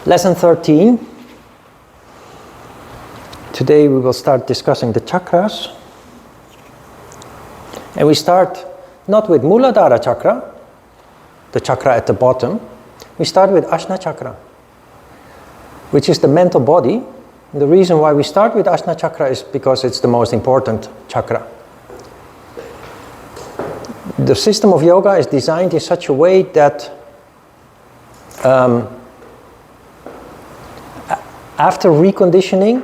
Lesson 13. Today we will start discussing the chakras. And we start not with Muladhara chakra, the chakra at the bottom. We start with Ajna chakra, which is the mental body. And the reason why we start with Ajna chakra is because it's the most important chakra. The system of yoga is designed in such a way that after reconditioning,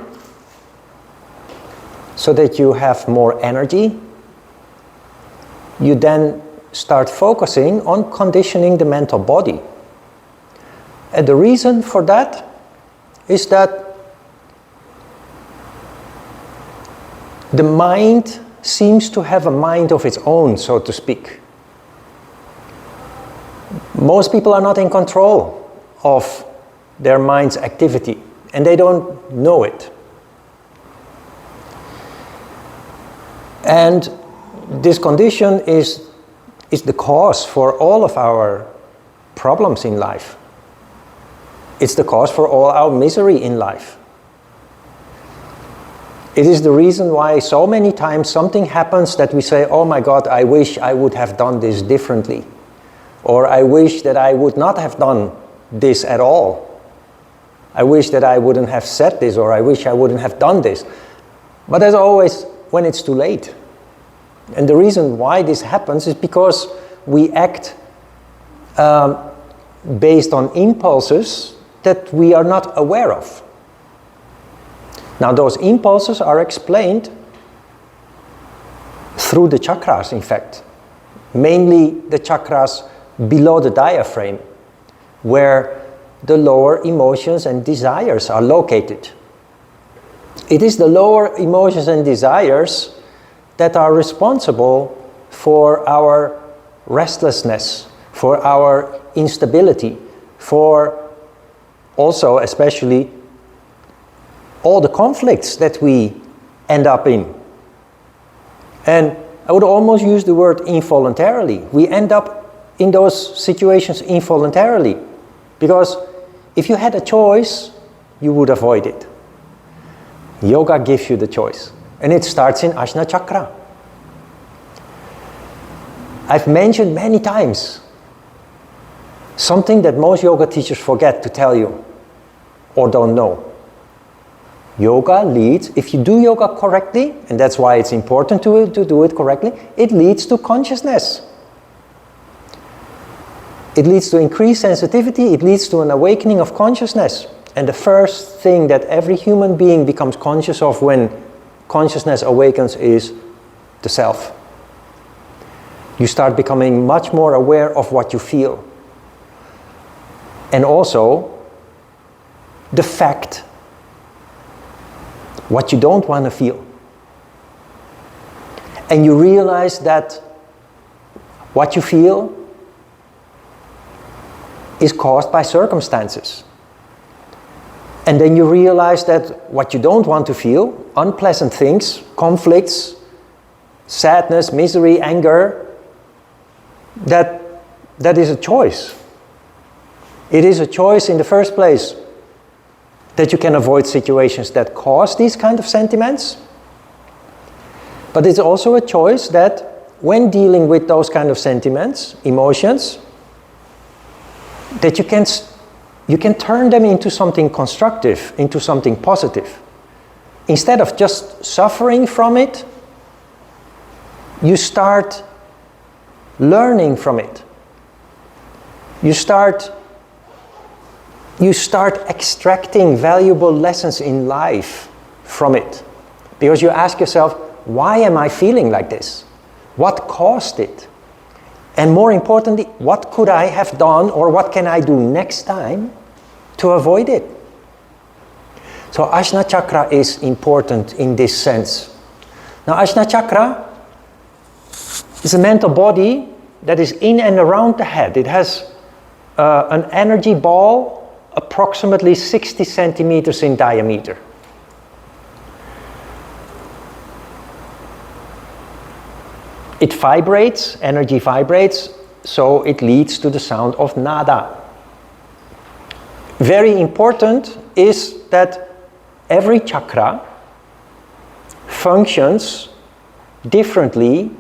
so that you have more energy, you then start focusing on conditioning the mental body. And the reason for that is that the mind seems to have a mind of its own, so to speak. Most people are not in control of their mind's activity, and they don't know it. And this condition is the cause for all of our problems in life. It's the cause for all our misery in life. It is the reason why so many times something happens that we say, oh my God, I wish I would have done this differently. Or I wish that I would not have done this at all. I wish that I wouldn't have said this, or I wish I wouldn't have done this. But as always, when it's too late. And the reason why this happens is because we act based on impulses that we are not aware of. Now those impulses are explained through the chakras, in fact. Mainly the chakras below the diaphragm, where the lower emotions and desires are located. It is the lower emotions and desires that are responsible for our restlessness, for our instability, for also especially all the conflicts that we end up in. And I would almost use the word involuntarily. We end up in those situations involuntarily, because if you had a choice, you would avoid it. Yoga gives you the choice, and it starts in Ajna chakra. I've mentioned many times something that most yoga teachers forget to tell you or don't know. Yoga leads, if you do yoga correctly, and that's why it's important to do it correctly, it leads to consciousness. It leads to increased sensitivity, it leads to an awakening of consciousness. And the first thing that every human being becomes conscious of when consciousness awakens is the self. You start becoming much more aware of what you feel. And also the fact what you don't want to feel. And you realize that what you feel is caused by circumstances. And then you realize that what you don't want to feel, unpleasant things, conflicts, sadness, misery, anger, that is a choice. It is a choice in the first place that you can avoid situations that cause these kind of sentiments. But it's also a choice that when dealing with those kind of sentiments, emotions, that you can turn them into something constructive, into something positive. Instead of just suffering from it, you start learning from it. You start extracting valuable lessons in life from it. Because you ask yourself, why am I feeling like this? What caused it? And more importantly, what could I have done, or what can I do next time to avoid it? So Ajna chakra is important in this sense. Now Ajna chakra is a mental body that is in and around the head. It has an energy ball approximately 60 centimeters in diameter. It vibrates, energy vibrates, so it leads to the sound of nada. very important is that every chakra functions differently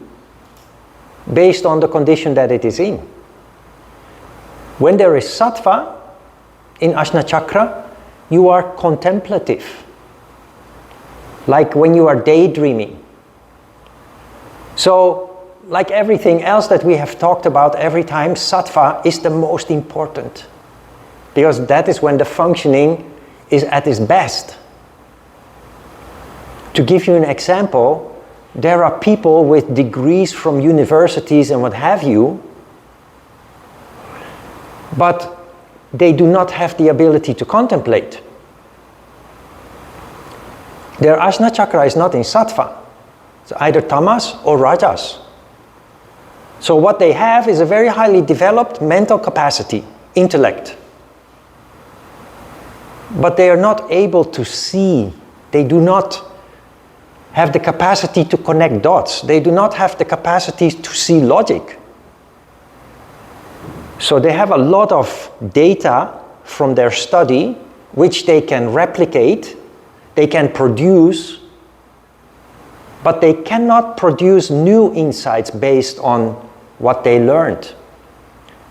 based on the condition that it is in. When there is sattva in Ajna chakra, you are contemplative. Like when you are daydreaming. So, like everything else that we have talked about every time, sattva is the most important. Because that is when the functioning is at its best. To give you an example, there are people with degrees from universities and what have you, but they do not have the ability to contemplate. Their Ajna chakra is not in sattva. It's either tamas or rajas. So what they have is a very highly developed mental capacity, intellect. But they are not able to see. They do not have the capacity to connect dots. They do not have the capacity to see logic. So they have a lot of data from their study which they can replicate, they can produce, but they cannot produce new insights based on what they learned.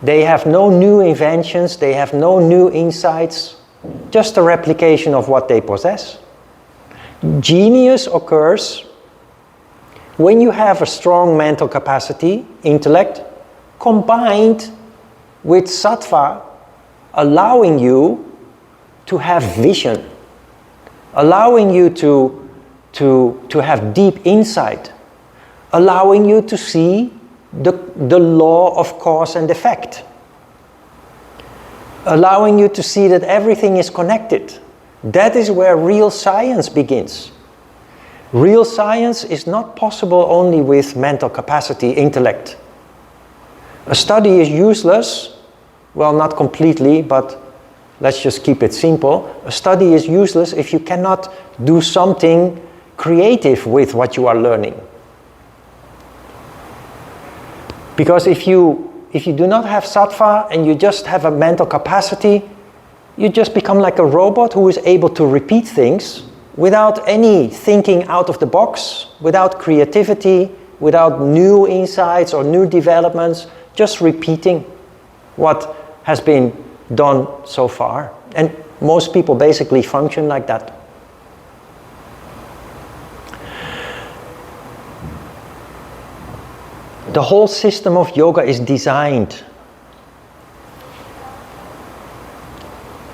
They have no new inventions, they have no new insights, just a replication of what they possess. Genius occurs when you have a strong mental capacity, intellect, combined with sattva, allowing you to have vision, allowing you to have deep insight, allowing you to see the law of cause and effect, allowing you to see that everything is connected. That is where real science begins. Real science is not possible only with mental capacity, intellect. A study is useless, well, not completely, but let's just keep it simple. A study is useless if you cannot do something creative with what you are learning. Because if you do not have sattva and you just have a mental capacity, you just become like a robot who is able to repeat things without any thinking out of the box, without creativity, without new insights or new developments, just repeating what has been done so far. And most people basically function like that. The whole system of yoga is designed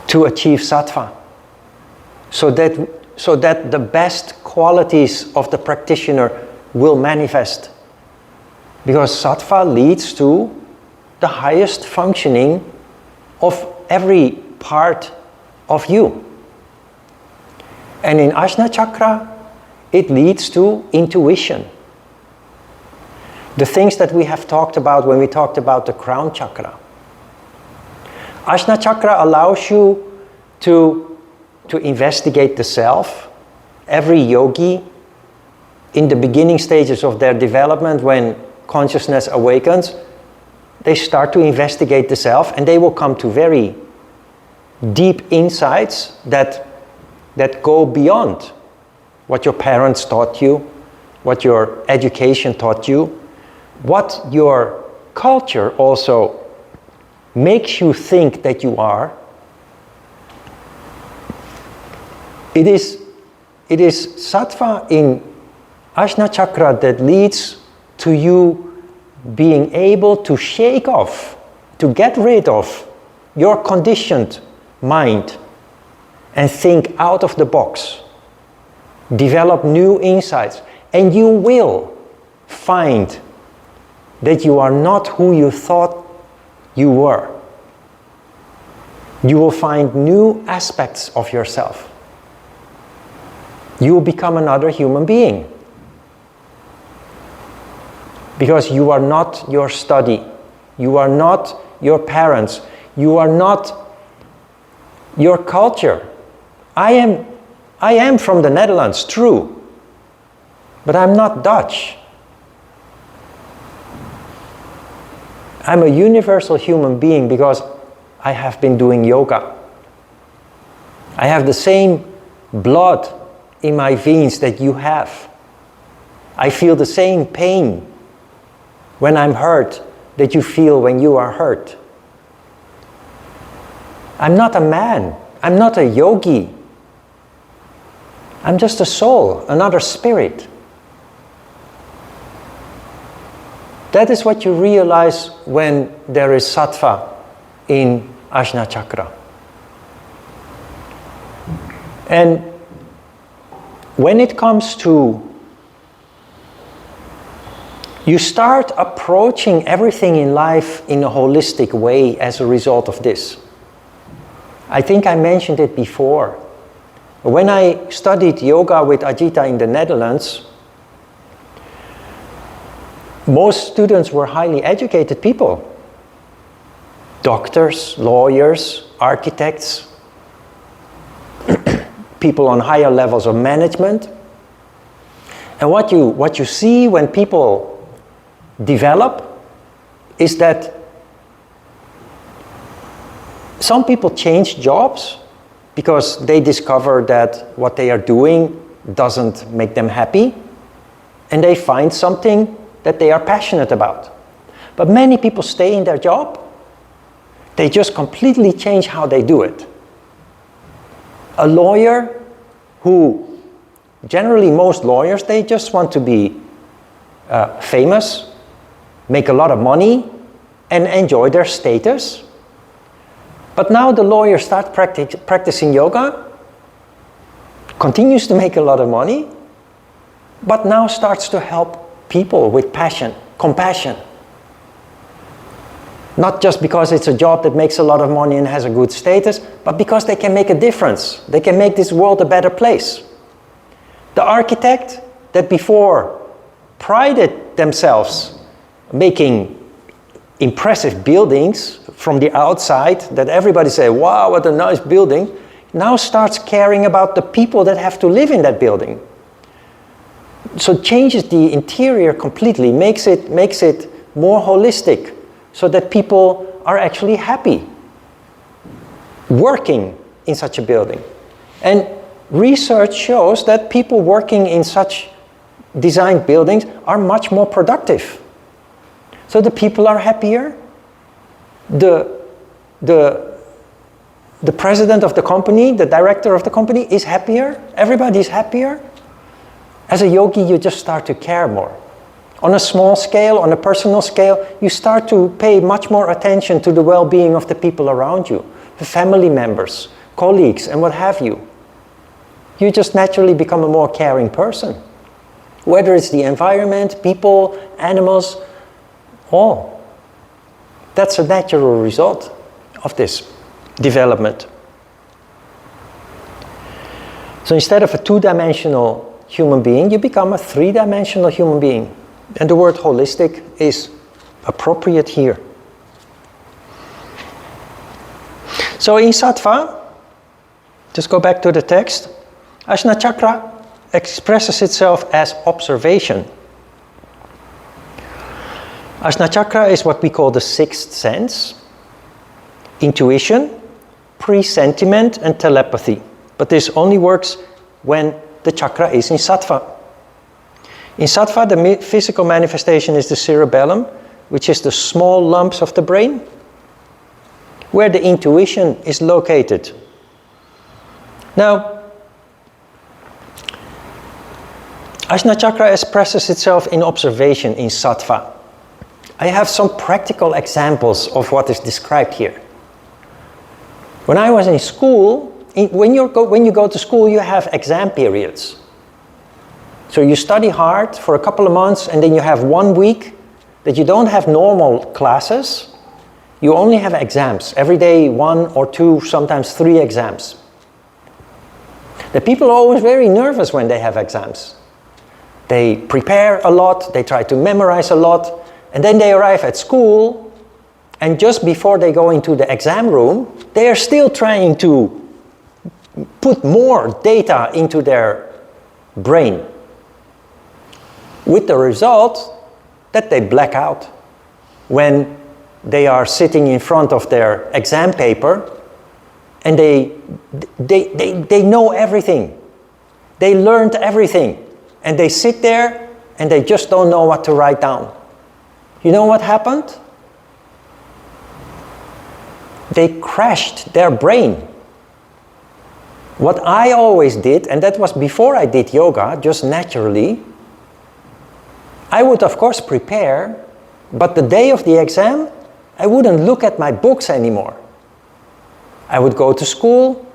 to achieve sattva, so that the best qualities of the practitioner will manifest. Because sattva leads to the highest functioning of every part of you. And in Ajna chakra, it leads to intuition. The things that we have talked about when we talked about the crown chakra. Ajna chakra allows you to investigate the self. Every yogi, in the beginning stages of their development, when consciousness awakens, they start to investigate the self, and they will come to very deep insights that go beyond what your parents taught you, what your education taught you, what your culture also makes you think that you are. It is sattva in Ajna chakra that leads to you being able to shake off, to get rid of your conditioned mind and think out of the box. Develop new insights, and you will find that you are not who you thought you were. You will find new aspects of yourself. You will become another human being. Because you are not your study. You are not your parents. You are not your culture. I am from the Netherlands, true. But I'm not Dutch. I'm a universal human being because I have been doing yoga. I have the same blood in my veins that you have. I feel the same pain when I'm hurt that you feel when you are hurt. I'm not a man. I'm not a yogi. I'm just a soul, another spirit. That is what you realize when there is sattva in Ajna Chakra. And when it comes to, you start approaching everything in life in a holistic way as a result of this. I think I mentioned it before. When I studied yoga with Ajita in the Netherlands, most students were highly educated people. Doctors, lawyers, architects, people on higher levels of management. And what you see when people develop is that some people change jobs because they discover that what they are doing doesn't make them happy, and they find something that they are passionate about. But many people stay in their job. They just completely change how they do it. A lawyer who, generally most lawyers, they just want to be famous, make a lot of money, and enjoy their status. But now the lawyer starts practicing yoga, continues to make a lot of money, but now starts to help people with passion, compassion. Not just because it's a job that makes a lot of money and has a good status, but because they can make a difference. They can make this world a better place. The architect that before prided themselves making impressive buildings from the outside, that everybody say, wow, what a nice building, now starts caring about the people that have to live in that building. So it changes the interior completely, makes it more holistic, so that people are actually happy working in such a building. And research shows that people working in such designed buildings are much more productive. So the people are happier, the president of the company, the director of the company is happier, everybody is happier. As a yogi, you just start to care more. On a small scale, on a personal scale, you start to pay much more attention to the well-being of the people around you, the family members, colleagues, and what have you. You just naturally become a more caring person. Whether it's the environment, people, animals, all. That's a natural result of this development. So instead of a two-dimensional human being, you become a three-dimensional human being. And the word holistic is appropriate here. So in sattva, just go back to the text, Ajna Chakra expresses itself as observation. Ajna Chakra is what we call the sixth sense, intuition, presentiment, and telepathy. But this only works when the chakra is in sattva. In sattva, the physical manifestation is the cerebellum, which is the small lumps of the brain, where the intuition is located. Now, Ajna Chakra expresses itself in observation in sattva. I have some practical examples of what is described here. When I was in school, when you go to school, you have exam periods. So you study hard for a couple of months, and then you have 1 week that you don't have normal classes. You only have exams. Every day, 1 or 2, sometimes 3 exams. The people are always very nervous when they have exams. They prepare a lot, they try to memorize a lot, and then they arrive at school, and just before they go into the exam room, they are still trying to put more data into their brain. With the result that they black out when they are sitting in front of their exam paper and they know everything. They learned everything. And they sit there and they just don't know what to write down. You know what happened? They crashed their brain. What I always did, and that was before I did yoga, just naturally, I would of course prepare, but the day of the exam, I wouldn't look at my books anymore. I would go to school,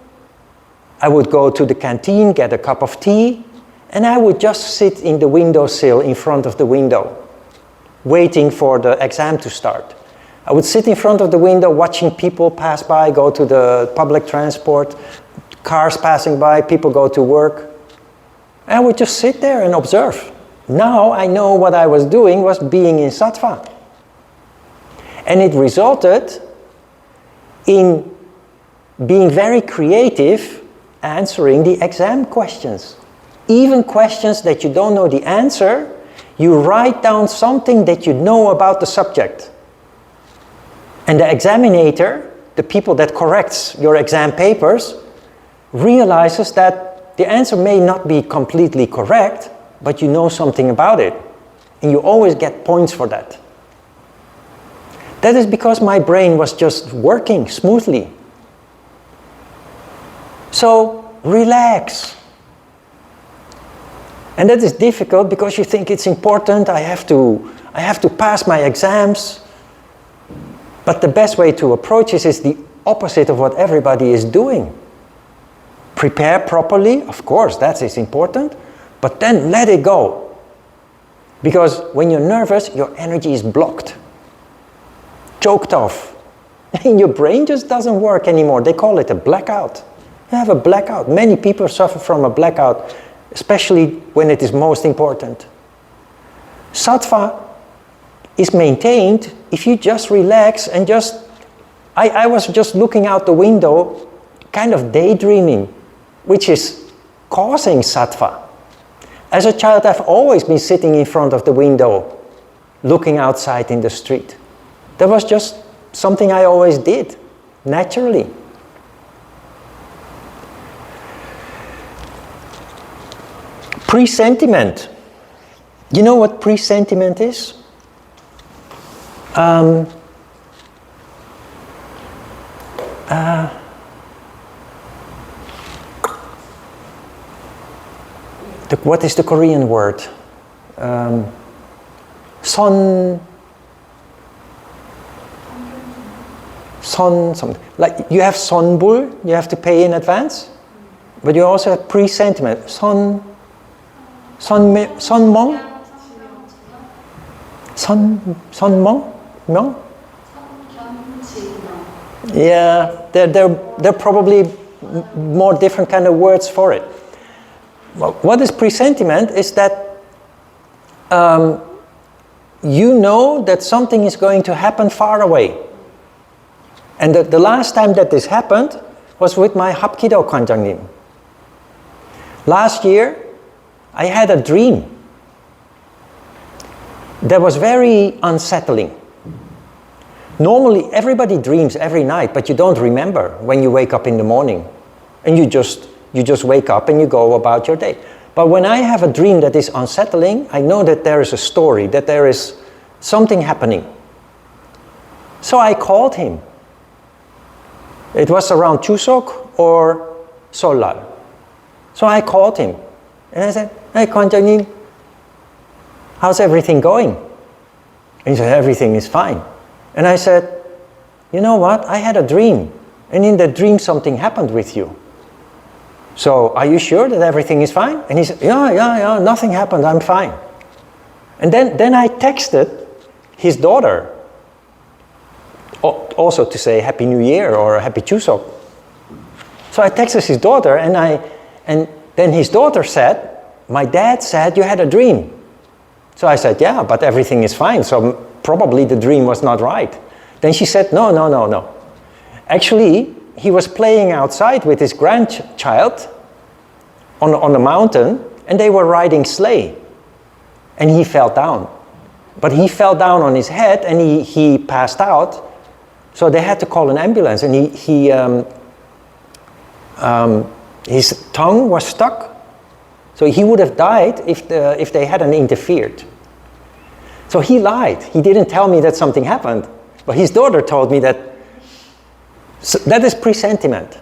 I would go to the canteen, get a cup of tea, and I would just sit in the windowsill in front of the window, waiting for the exam to start. I would sit in front of the window watching people pass by, go to the public transport, cars passing by, people go to work. I would just sit there and observe. Now I know what I was doing was being in sattva. And it resulted in being very creative answering the exam questions. Even questions that you don't know the answer, you write down something that you know about the subject. And the examinator, the people that corrects your exam papers, realizes that the answer may not be completely correct, but you know something about it. And you always get points for that. That is because my brain was just working smoothly. So, relax. And that is difficult because you think it's important, I have to pass my exams. But the best way to approach this is the opposite of what everybody is doing. Prepare properly, of course, that is important, but then let it go. Because when you're nervous, your energy is blocked, choked off. And your brain just doesn't work anymore. They call it a blackout. You have a blackout. Many people suffer from a blackout, especially when it is most important. Sattva is maintained if you just relax and just... I was just looking out the window, kind of daydreaming, which is causing sattva. As a child, I've always been sitting in front of the window, looking outside in the street. That was just something I always did, naturally. Presentiment. You know what presentiment is? What is the Korean word? Something. Like you have sonbul, you have to pay in advance, but you also have presentiment. Sonmong? No? Yeah, there are probably more different kind of words for it. Well, what is presentiment is that you know that something is going to happen far away. And the last time that this happened was with my Hapkido Kwanjangnim. Last year, I had a dream that was very unsettling. Normally, everybody dreams every night, but you don't remember when you wake up in the morning. And you just wake up and you go about your day. But when I have a dream that is unsettling, I know that there is a story, that there is something happening. So I called him. It was around Chuseok or Solal. So I called him. And I said, "Hey, Kwanjangnim, how's everything going?" And he said, "Everything is fine." And I said, "You know what? I had a dream. And in the dream something happened with you. So are you sure that everything is fine?" And he said, yeah, nothing happened, I'm fine. And then I texted his daughter, also to say Happy New Year or Happy Chuseok. So I texted his daughter and then his daughter said, "My dad said you had a dream." So I said, "Yeah, but everything is fine, so probably the dream was not right." Then she said, No. Actually, he was playing outside with his grandchild on the mountain, and they were riding sleigh. And he fell down. But he fell down on his head, and he passed out. So they had to call an ambulance, and his tongue was stuck. So he would have died if they hadn't interfered. So he lied. He didn't tell me that something happened. But his daughter told me that. So that is presentiment.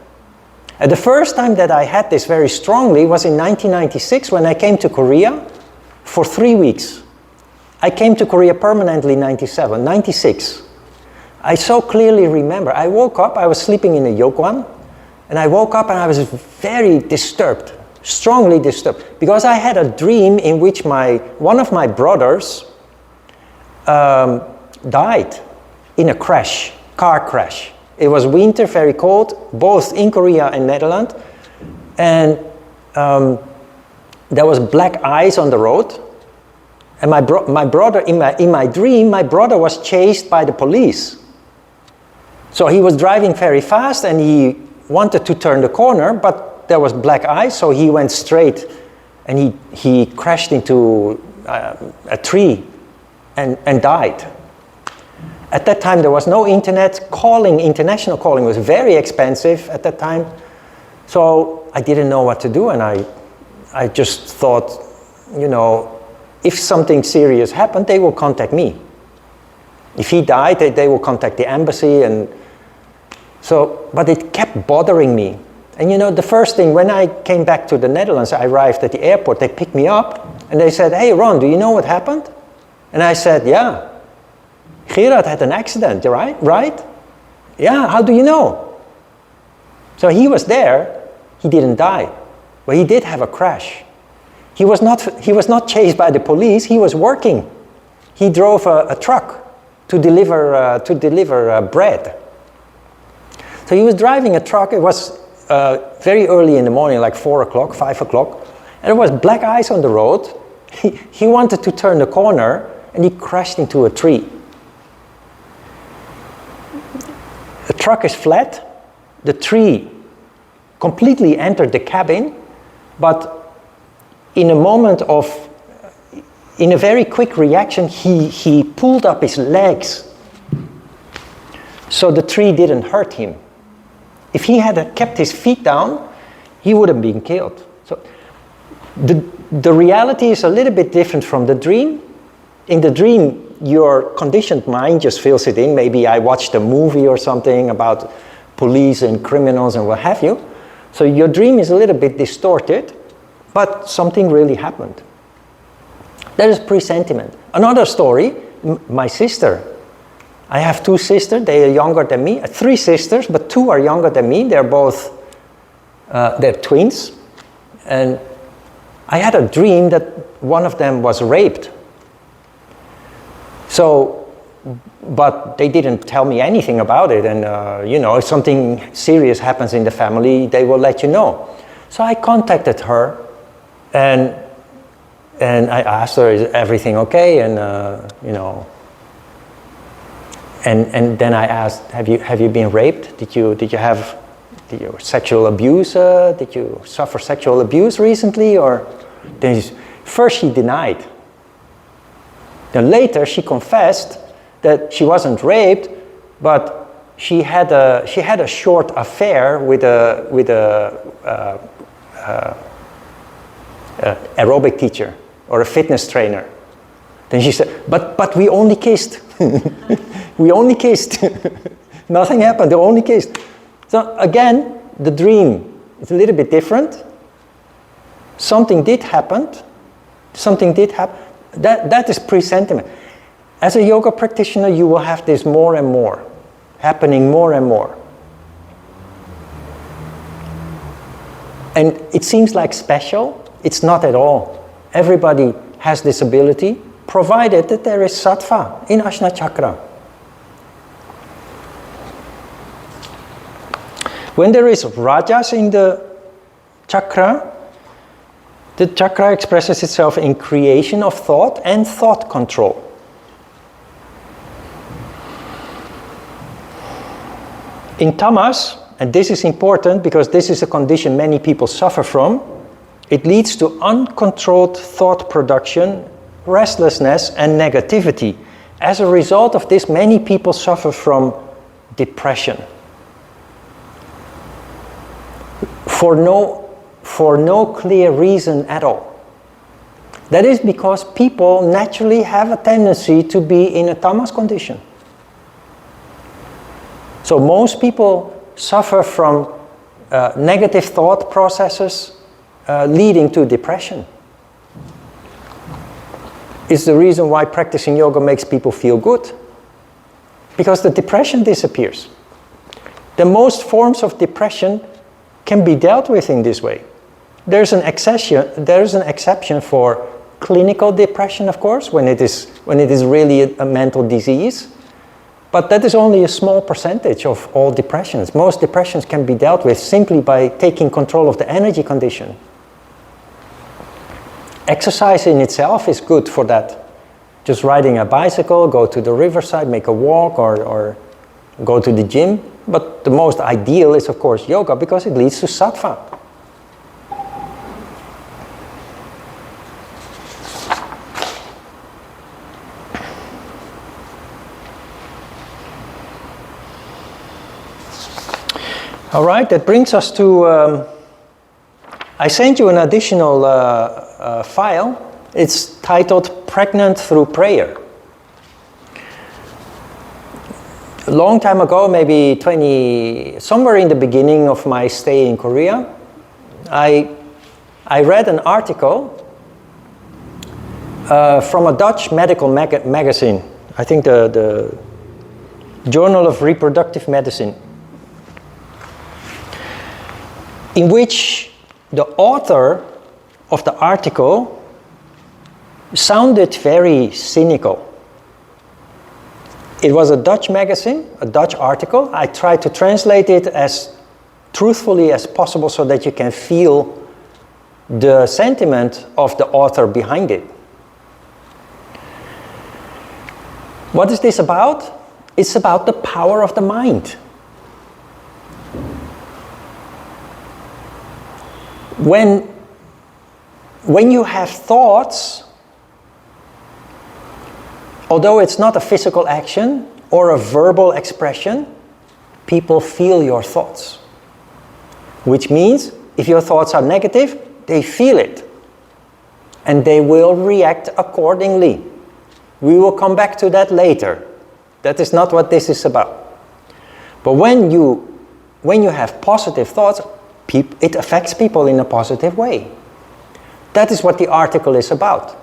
And the first time that I had this very strongly was in 1996 when I came to Korea for 3 weeks. I came to Korea permanently in 97, 96. I so clearly remember. I woke up, I was sleeping in a yokwan, and I woke up and I was very disturbed, strongly disturbed, because I had a dream in which one of my brothers died in a crash, car crash. It was winter, very cold, both in Korea and Netherlands, and there was black ice on the road. And my brother, in my dream, my brother was chased by the police. So he was driving very fast and he wanted to turn the corner, but there was black ice, so he went straight and he crashed into a tree and died. At that time there was no internet. International calling was very expensive at that time. So I didn't know what to do, and I just thought, if something serious happened, they will contact me. If he died, they will contact the embassy. But it kept bothering me. And the first thing, when I came back to the Netherlands, I arrived at the airport, they picked me up, and they said, "Hey Ron, do you know what happened?" And I said, "Yeah. Gerard had an accident, right? Yeah, how do you know?" So he was there, he didn't die, but he did have a crash. He was not chased by the police, he was working. He drove a truck to deliver bread. So he was driving a truck. It was very early in the morning, like 4 o'clock, 5 o'clock, and there was black ice on the road. He wanted to turn the corner and he crashed into a tree. The truck is flat, the tree completely entered the cabin, but in a very quick reaction, he pulled up his legs. So the tree didn't hurt him. If he had kept his feet down, he would have been killed. So the reality is a little bit different from the dream. In the dream, your conditioned mind just fills it in. Maybe I watched a movie or something about police and criminals and what have you. So your dream is a little bit distorted, but something really happened. That is presentiment. Another story, my sister. I have 2 sisters, they are younger than me. 3 sisters, but 2 are younger than me. They're both, they're twins. And I had a dream that one of them was raped. So, but they didn't tell me anything about it. And, if something serious happens in the family, they will let you know. So I contacted her and I asked her, is everything okay? And, and then I asked, have you been raped? Did you have sexual abuse? Did you suffer sexual abuse recently? Or then first she denied. Then later she confessed that she wasn't raped, but she had a short affair with a aerobic teacher or a fitness trainer. Then she said, but we only kissed. We only kissed. Nothing happened, they only kissed. So again, the dream is a little bit different. Something did happen. That is presentiment. As a yoga practitioner, you will have this more and more, happening more and more. And it seems like special. It's not at all. Everybody has this ability, provided that there is sattva in Ajna Chakra. When there is rajas in the chakra expresses itself in creation of thought and thought control. In tamas, and this is important because this is a condition many people suffer from, it leads to uncontrolled thought production, restlessness, and negativity. As a result of this, many people suffer from depression. for no clear reason at all. That is because people naturally have a tendency to be in a tamas condition. So most people suffer from negative thought processes leading to depression. It's the reason why practicing yoga makes people feel good. Because the depression disappears. The most forms of depression can be dealt with in this way. There's an exception for clinical depression, of course, when it is really a mental disease. But that is only a small percentage of all depressions. Most depressions can be dealt with simply by taking control of the energy condition. Exercise in itself is good for that. Just riding a bicycle, go to the riverside, make a walk, or go to the gym. But the most ideal is, of course, yoga, because it leads to sattva. All right, that brings us to, I sent you an additional file. It's titled Pregnant Through Prayer. A long time ago, maybe somewhere in the beginning of my stay in Korea, I read an article from a Dutch medical magazine. I think the Journal of Reproductive Medicine, in which the author of the article sounded very cynical. It was a Dutch magazine, a Dutch article. I tried to translate it as truthfully as possible so that you can feel the sentiment of the author behind it. What is this about? It's about the power of the mind. When you have thoughts, although it's not a physical action or a verbal expression, people feel your thoughts. Which means, if your thoughts are negative, they feel it. And they will react accordingly. We will come back to that later. That is not what this is about. But when you have positive thoughts, it affects people in a positive way. That is what the article is about.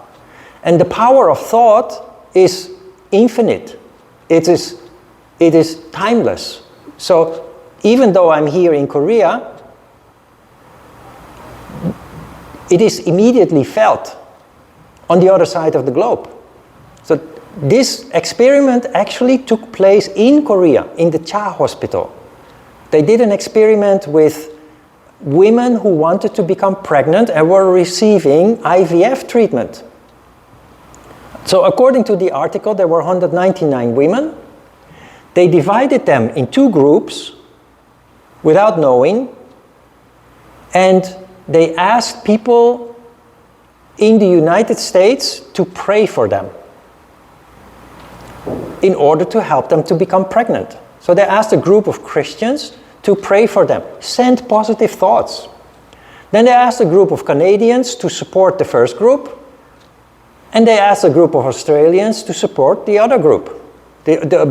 And the power of thought is infinite. It is timeless. So even though I'm here in Korea, it is immediately felt on the other side of the globe. So this experiment actually took place in Korea, in the Cha Hospital. They did an experiment with women who wanted to become pregnant and were receiving IVF treatment. So according to the article, there were 199 women. They divided them in two groups without knowing, and they asked people in the United States to pray for them in order to help them to become pregnant. So they asked a group of Christians to pray for them, send positive thoughts. Then they asked a group of Canadians to support the first group, and they asked a group of Australians to support the other group,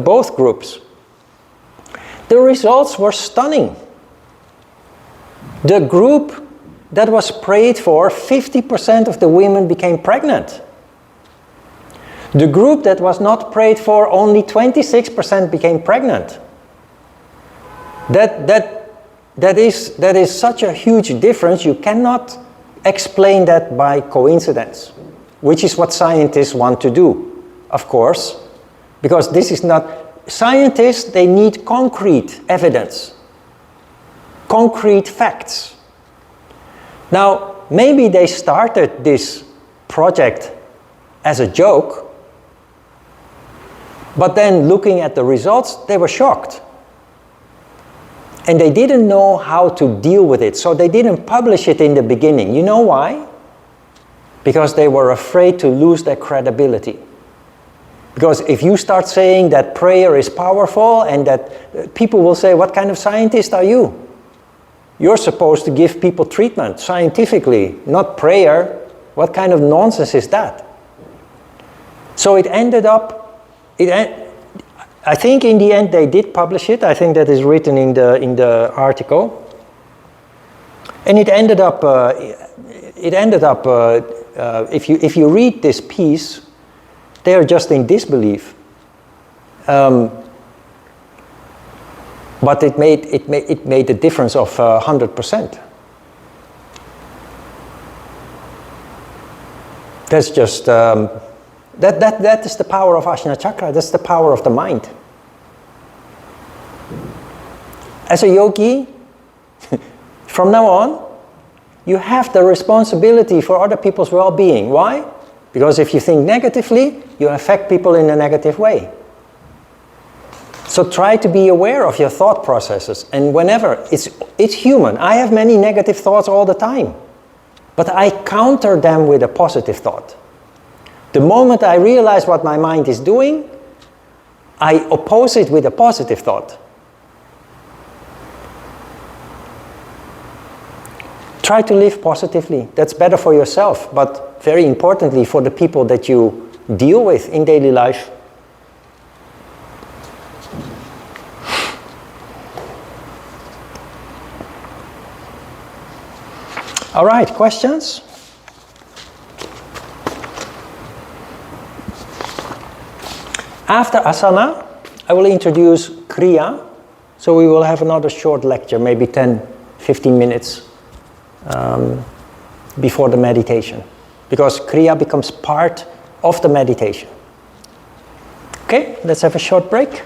both groups. The results were stunning. The group that was prayed for, 50% of the women became pregnant. The group that was not prayed for, only 26% became pregnant. That is such a huge difference. You cannot explain that by coincidence, which is what scientists want to do, of course, because this is not... Scientists, they need concrete evidence, concrete facts. Now, maybe they started this project as a joke, but then looking at the results, they were shocked. And they didn't know how to deal with it, so they didn't publish it in the beginning. You know why? Because they were afraid to lose their credibility. Because if you start saying that prayer is powerful and that people will say, what kind of scientist are you? You're supposed to give people treatment scientifically, not prayer. What kind of nonsense is that? So it ended up, I think in the end they did publish it. I think that is written in the article. And it ended up, if you read this piece, they are just in disbelief. But it made a difference of 100%. That's just that is the power of Ajna Chakra. That's the power of the mind. As a yogi, from now on, you have the responsibility for other people's well-being. Why? Because if you think negatively, you affect people in a negative way. So try to be aware of your thought processes. And whenever, it's human. I have many negative thoughts all the time. But I counter them with a positive thought. The moment I realize what my mind is doing, I oppose it with a positive thought. Try to live positively. That's better for yourself, but very importantly for the people that you deal with in daily life. All right, questions? After asana, I will introduce kriya. So we will have another short lecture, maybe 10-15 minutes before the meditation. Because kriya becomes part of the meditation. Okay, let's have a short break.